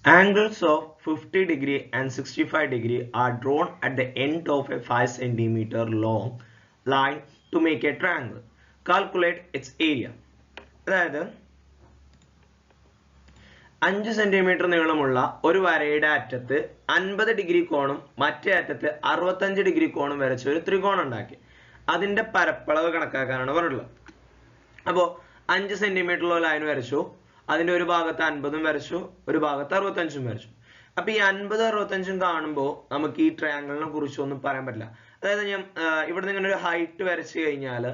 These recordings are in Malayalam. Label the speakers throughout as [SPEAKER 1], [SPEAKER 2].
[SPEAKER 1] Angles of 50 degree and 65 degree are drawn at the end of a 5 centimeter long line to make a triangle. Calculate its area. അതായത് 5 സെന്റിമീറ്റർ നീളമുള്ള ഒരു വരയുടെ അറ്റത്ത് 50 ഡിഗ്രി കോണും മറ്റേ അറ്റത്ത് 65 ഡിഗ്രി കോണും വരച്ച ഒരു ത്രികോണം ഉണ്ടാക്കി. അതിന്റെ പരപ്പളവ് കണക്കാക്കാനാണ് പറഞ്ഞിട്ടുള്ളത്. അപ്പോൾ 5 സെന്റിമീറ്ററുള്ള ലൈൻ വരച്ചു, അതിന്റെ ഒരു ഭാഗത്ത് 50ഉം വരച്ചു, ഒരു ഭാഗത്ത് 65ഉം വരച്ചു. അപ്പൊ ഈ 50 65ഉം കാണുമ്പോൾ നമുക്ക് ഈ ട്രയാങ്കിളിനെ കുറിച്ച് ഒന്നും പറയാൻ പറ്റില്ല. അതായത് ഞാൻ ഇവിടെ നിന്ന് ഒരു ഹൈറ്റ് വരച്ചു കഴിഞ്ഞാൽ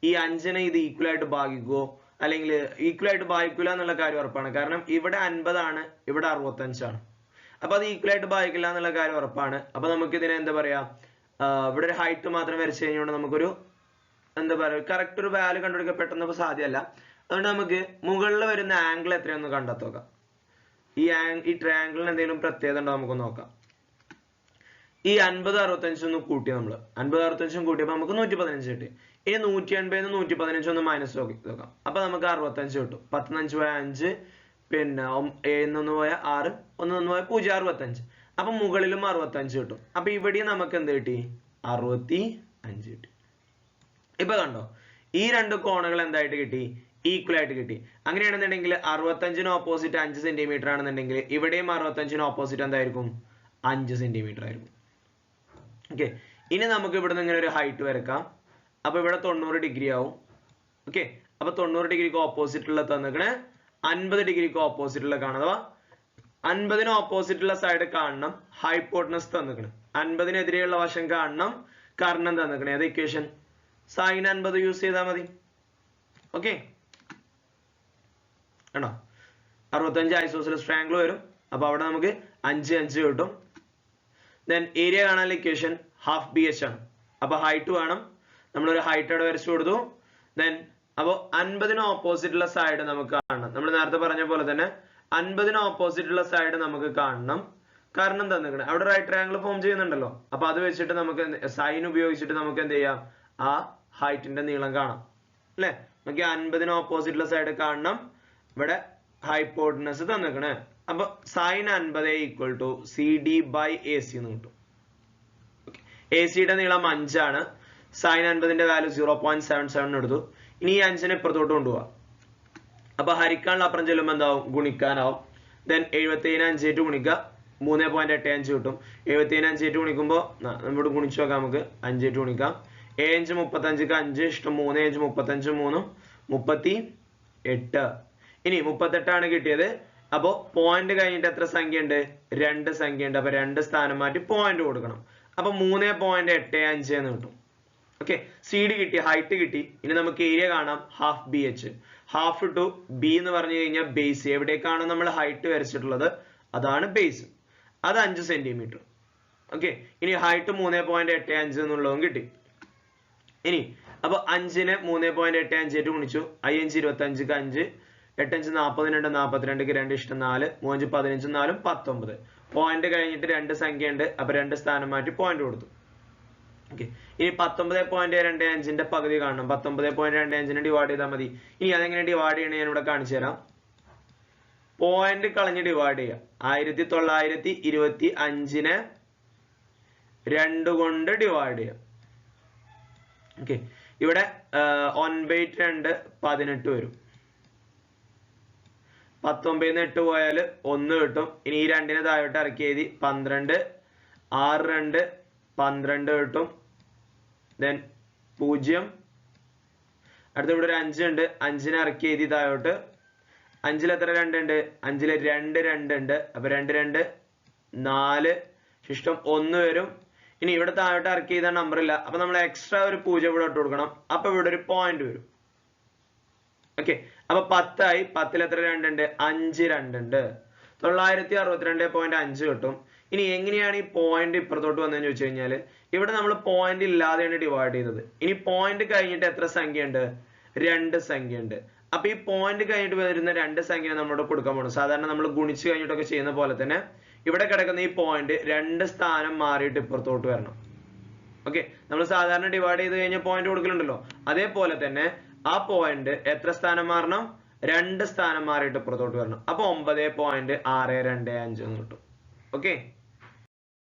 [SPEAKER 1] ഈ 5നെ ഇത് ഈക്വൽ ആയിട്ട് ഭാഗിക്കുവോ അല്ലെങ്കിൽ ഈക്വൽ ആയിട്ട് ഭാഗിക്കില്ല എന്നുള്ള കാര്യം ഉറപ്പാണ്. കാരണം ഇവിടെ 50 ആണ്, ഇവിടെ 65 ആണ്. അപ്പൊ അത് ഈക്വൽ ആയിട്ട് ഭാഗിക്കില്ല എന്നുള്ള കാര്യം ഉറപ്പാണ്. അപ്പൊ നമുക്ക് ഇതിനെ എന്താ പറയാ, ഇവിടെ ഒരു ഹൈറ്റ് മാത്രം വരച്ചു കഴിഞ്ഞുകൊണ്ട് നമുക്കൊരു എന്താ പറയുക കറക്റ്റ് ഒരു വാല്യൂ കണ്ടുപിടിക്കാൻ പെട്ടെന്ന് സാധ്യമല്ല. അതുകൊണ്ട് നമുക്ക് മുകളിൽ വരുന്ന ആംഗിൾ എത്രയൊന്ന് കണ്ടെത്തുക. ഈ ട്രയാംഗിളിന് എന്തെങ്കിലും പ്രത്യേകത ഉണ്ടോ നമുക്ക് നോക്കാം. ഈ 50 65 ഒന്ന് കൂട്ടി, നമ്മൾ 50 65 കൂട്ടിയപ്പോൾ നമുക്ക് 115 കിട്ടി. ഇനി 180 115 ഒന്ന് മൈനസ് നോക്കാം. അപ്പൊ നമുക്ക് 65 കിട്ടും. 10 പോയ 5, പിന്നെ 7 പോയ 6, 1 പോയ 0, 65. അപ്പൊ മുകളിലും 65 കിട്ടും. അപ്പൊ ഇവിടെയും നമുക്ക് എന്ത് കിട്ടി, 65 കിട്ടി. ഇപ്പൊ കണ്ടോ, ഈ രണ്ട് കോണുകൾ എന്തായിട്ട് കിട്ടി, ഈക്വൽ ആയിട്ട് കിട്ടി. അങ്ങനെയാണെന്നുണ്ടെങ്കിൽ 65ന് ഓപ്പോസിറ്റ് 5 സെന്റിമീറ്റർ ആണെന്നുണ്ടെങ്കിൽ ഇവിടെയും 65ന് ഓപ്പോസിറ്റ് എന്തായിരിക്കും, 5 സെന്റിമീറ്റർ ആയിരിക്കും. ഓക്കെ, ഇനി നമുക്ക് ഇവിടെ നിന്ന് ഇങ്ങനെ ഒരു ഹൈറ്റ് വരക്കാം. അപ്പൊ ഇവിടെ 90 ഡിഗ്രി ആവും. ഓക്കെ, അപ്പൊ 90 ഡിഗ്രിക്ക് ഓപ്പോസിറ്റ് ഉള്ള തന്നിക്കണേ 50 ഡിഗ്രിക്ക് ഓപ്പോസിറ്റ് ഉള്ള കാണാം. അഥവാ 50ന് ഓപ്പോസിറ്റ് ഉള്ള സൈഡ് കാണണം, ഹൈപ്പോട്ടനസ് തന്നിക്കണേ. 50നെതിരെയുള്ള വശം കാണണം, കർണം തന്നിക്കണേ. അത് ഇക്വേഷൻ സൈൻ 50 യൂസ് ചെയ്താൽ മതി. ഓക്കെ, കണ്ടോ 65 ഐസോസെലസ് ട്രയാംഗിൾ വരും. അപ്പൊ അവിടെ നമുക്ക് 5 5 കിട്ടും. ദെൻ ഏരിയ കാണാനുള്ള ഇക്വേഷൻ ഹാഫ് ബി എച്ച് ആണ്. അപ്പൊ ഹൈറ്റ് വേണം, നമ്മളൊരു ഹൈറ്റ് അവിടെ വരച്ചു കൊടുത്തു. ദെൻ അപ്പൊ 50ന് ഓപ്പോസിറ്റ് ഉള്ള സൈഡ് നമുക്ക് കാണണം. നമ്മൾ നേരത്തെ പറഞ്ഞ പോലെ തന്നെ 50ന് ഓപ്പോസിറ്റ് ഉള്ള സൈഡ് നമുക്ക് കാണണം, കാരണം തന്നിരിക്കണം അവിടെ റൈറ്റ് ട്രയാംഗിൾ ഫോം ചെയ്യുന്നുണ്ടല്ലോ. അപ്പൊ അത് വെച്ചിട്ട് നമുക്ക് സൈൻ ഉപയോഗിച്ചിട്ട് നമുക്ക് എന്ത് ചെയ്യാം, ആ ഹൈറ്റിന്റെ നീളം കാണാം അല്ലെ. നമുക്ക് 50ന് ഓപ്പോസിറ്റ് ഉള്ള സൈഡ് കാണണം, ഇവിടെ ഹൈപ്പോട്ടനസ് തന്നിരിക്കണേ. അപ്പൊ sine 50 equal to C D by A C എന്ന് കിട്ടും. എ സിയുടെ നീളം 5 ആണ്. സൈൻ 50ന്റെ വാല്യൂ 0.77 എടുത്തു. ഇനി ഈ 5നെ ഇപ്പുറത്തോട്ട് കൊണ്ടുപോവാം. അപ്പൊ ഹരിക്കാനുള്ള അപ്പുറം ചെല്ലുമ്പോൾ എന്താവും, ഗുണിക്കാനാവും. ദെൻ 77 5 ഗുണിക്കുക 3.85 കിട്ടും. 77 5 ഗുണിക്കുമ്പോൾ നമ്മുടെ ഗുണിച്ചു നോക്കാം, നമുക്ക് 5 ഗുണിക്കാം. 7 35ക്ക് 5 ഇഷ്ടം 3 35 3 38. ഇനി 38 ആണ് കിട്ടിയത്. അപ്പോ പോയിന്റ് കഴിഞ്ഞിട്ട് എത്ര സംഖ്യ ഉണ്ട്, 2 സംഖ്യ ഉണ്ട്. അപ്പൊ 2 സ്ഥാനം മാറ്റി പോയിന്റ് കൊടുക്കണം. അപ്പൊ 3.85 എന്ന് കിട്ടും. ഓക്കെ, സി ഡി കിട്ടി, ഹൈറ്റ് കിട്ടി. ഇനി നമുക്ക് ഏരിയ കാണാം, half B H. Half to B എന്ന് പറഞ്ഞു കഴിഞ്ഞാൽ ബേസ്. എവിടേക്കാണ് നമ്മൾ ഹൈറ്റ് വരച്ചിട്ടുള്ളത്, അതാണ് ബേസ്. അത് 5 സെന്റിമീറ്റർ. ഓക്കെ, ഇനി ഹൈറ്റ് 3.85 എന്നുള്ളതും കിട്ടി. ഇനി അപ്പൊ 5നെ 3.85 ഗുണിച്ചു. 5 25ക്ക് 5, 8 5 42, 42ക്ക് 2 ഇഷ്ടം 4, 3 5 15 4 19. പോയിന്റ് കഴിഞ്ഞിട്ട് 2 സംഖ്യ ഉണ്ട്. അപ്പൊ 2 സ്ഥാനം മാറ്റി പോയിന്റ് കൊടുത്തു. ഓക്കെ, ഇനി 19.25ന്റെ പകുതി കാണണം. 19.25നെ ഡിവൈഡ് ചെയ്താൽ മതി. ഇനി അതെങ്ങനെ ഡിവൈഡ് ചെയ്യണേ ഞാൻ ഇവിടെ കാണിച്ചു തരാം. പോയിന്റ് കളഞ്ഞ് ഡിവൈഡ് ചെയ്യാം. 1925നെ 2 കൊണ്ട് ഡിവൈഡ് ചെയ്യാം. ഓക്കെ, ഇവിടെ 1/2 18 വരും. 19 8 പോയാൽ 1 കിട്ടും. ഇനി ഈ 2നെ താഴോട്ട് ഇറക്കി എഴുതി 12, 6 2 12 കിട്ടും. ദെൻ 0. അടുത്ത ഇവിടെ ഒരു 5 ഉണ്ട്. 5നെ ഇറക്കി എഴുതി താഴോട്ട്. 5ൽ എത്ര 2 ഉണ്ട്, 5ൽ 2 2 ഉണ്ട്. അപ്പൊ 2 2 4 ശിഷ്ടം 1 വരും. ഇനി ഇവിടെ താഴോട്ട് ഇറക്കി ചെയ്ത നമ്പർ ഇല്ല. അപ്പൊ നമ്മൾ എക്സ്ട്രാ ഒരു 0 ഇവിടെ ഇട്ട് കൊടുക്കണം. അപ്പൊ ഇവിടെ ഒരു പോയിന്റ് വരും. ഓക്കെ, അപ്പൊ 10 ആയി. 10ൽ എത്ര 2 ഉണ്ട്, 5 2 ഉണ്ട്. 962.5 കിട്ടും. ഇനി എങ്ങനെയാണ് ഈ പോയിന്റ് ഇപ്പുറത്തോട്ട് വന്നതെന്ന് ചോദിച്ചു കഴിഞ്ഞാൽ, ഇവിടെ നമ്മൾ പോയിന്റ് ഇല്ലാതെയാണ് ഡിവൈഡ് ചെയ്തത്. ഇനി പോയിന്റ് കഴിഞ്ഞിട്ട് എത്ര സംഖ്യ ഉണ്ട്, 2 സംഖ്യ ഉണ്ട്. അപ്പൊ ഈ പോയിന്റ് കഴിഞ്ഞിട്ട് വരുന്ന 2 സംഖ്യ നമ്മളോട് കൊടുക്കാൻ പോകണം. സാധാരണ നമ്മൾ ഗുണിച്ച് കഴിഞ്ഞിട്ടൊക്കെ ചെയ്യുന്ന പോലെ തന്നെ ഇവിടെ കിടക്കുന്ന ഈ പോയിന്റ് 2 സ്ഥാനം മാറിയിട്ട് ഇപ്പുറത്തോട്ട് വരണം. ഓക്കെ, നമ്മൾ സാധാരണ ഡിവൈഡ് ചെയ്ത് കഴിഞ്ഞാൽ പോയിന്റ് കൊടുക്കലുണ്ടല്ലോ, അതേപോലെ തന്നെ ആ പോയിന്റ് എത്ര സ്ഥാനം മാറണം, 2 സ്ഥാനം മാറിയിട്ട് പുറത്തോട്ട് വരണം. അപ്പൊ 9.625 എന്ന് കിട്ടും. ഓക്കെ.